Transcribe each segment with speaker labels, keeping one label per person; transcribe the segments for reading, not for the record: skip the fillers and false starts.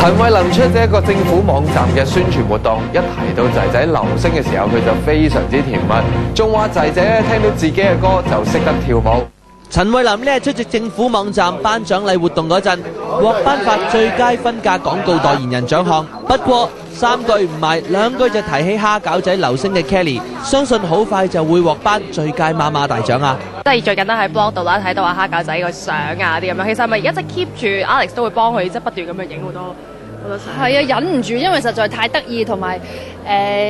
Speaker 1: 陳慧琳出席一個政府網站嘅宣傳活動，一提到仔仔流星嘅時候，佢就非常之甜蜜，仲話仔仔咧聽到自己嘅歌就識得跳舞。
Speaker 2: 陳慧琳呢出席政府網站頒獎禮活動嗰陣，獲頒發最佳婚嫁廣告代言人獎項。不過3句唔埋2句就提起蝦餃仔流星嘅 Kelly， 相信好快就會獲頒最佳媽媽大獎啊！
Speaker 3: 即係最近都喺 blog 度啦，睇到蝦餃仔個相啊啲咁樣，其實係咪一直 keep 住 Alex 都會幫佢即係不斷咁樣影好多相？
Speaker 4: 係啊，忍唔住，因為實在太得意，同埋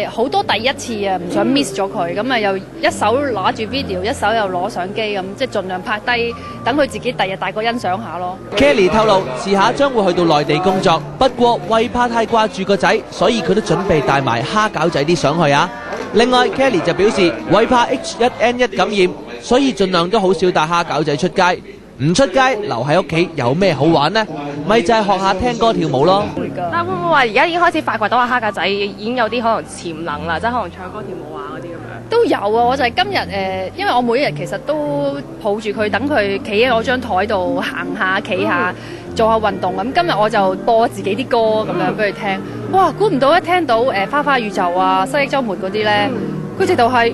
Speaker 4: 好多第一次啊，唔想 miss 咗佢，咁啊又一手攞住 video， 一手又攞相機咁，即係盡量拍低，等佢自己第日大個欣賞下咯。
Speaker 2: Kelly 透露，遲下將會去到內地工作，不過為怕太掛住個仔，所以佢都準備帶埋蝦餃仔啲相去啊。另外 Kelly 就表示，為怕 H1N1 感染，所以盡量都好少帶蝦餃仔出街。唔出街留喺屋企有咩好玩呢？咪就係學下聽歌跳舞咯。
Speaker 3: 但會唔會話而家已經開始發掘到蝦餃仔已經有啲可能潛能啦，即係可能唱歌跳舞啊嗰啲咁樣？
Speaker 4: 都有啊！我就係今日因為我每一日其實都抱住佢，等佢企喺我張台度行下企下，做下運動咁。今日我就播自己啲歌咁樣俾佢聽。哇！估唔到一聽到花花宇宙啊、失憶週末嗰啲咧，佢直頭係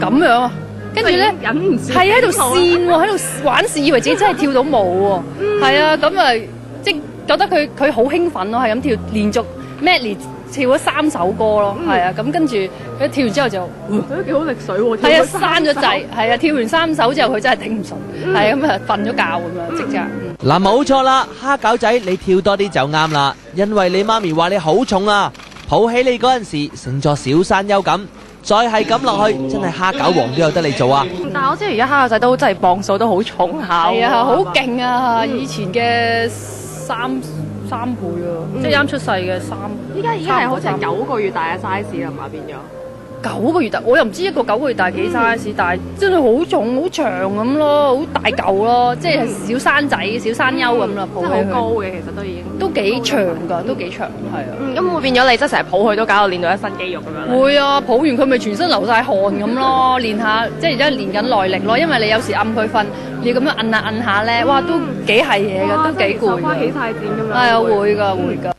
Speaker 4: 咁樣啊！跟住咧，係喺度跣喎，喺度玩事，以為自己真係跳到舞喎。係啊，咁啊，即係覺得佢好興奮咯，係咁跳，連續 medley 跳咗3首歌咯。係啊，咁跟住佢跳完之後就，
Speaker 3: 都幾好力水喎。
Speaker 4: 係啊，閂咗掣，係啊，跳完3首之後佢真係頂唔順，係咁啊瞓咗覺咁樣即刻。
Speaker 2: 嗱，冇錯啦，蝦餃仔你跳多啲就啱啦，因為你媽咪話你好重啊，抱起你嗰陣時成座小山丘咁。再係咁落去，真係蝦餃王都有得你做啊！
Speaker 3: 但係我知而家蝦餃仔都真係磅數都好重下。
Speaker 4: 係啊，好勁啊！以前嘅三倍啊，即係啱出世嘅3。
Speaker 3: 依家已經係好似係9個月大嘅 size 啦嘛，變咗。
Speaker 4: 9個月大，我又唔知一個9個月大幾 size，但係真係好重、好長咁咯，好大嚿咯，即係小山仔、小山丘咁啦，抱起佢。
Speaker 3: 好高嘅，其實都已經。都
Speaker 4: 幾長㗎，都幾長，係啊。
Speaker 3: 咁會變咗你即係成日抱佢都搞到練到一身肌肉咁樣。會
Speaker 4: 啊，抱完佢咪全身流晒汗咁咯，練下即係而家練緊耐力咯，因為你有時揞佢瞓，你要咁樣摁下咧，哇都幾係嘢㗎，都幾攰。
Speaker 3: 手花起晒箭咁樣。
Speaker 4: 係啊，會㗎。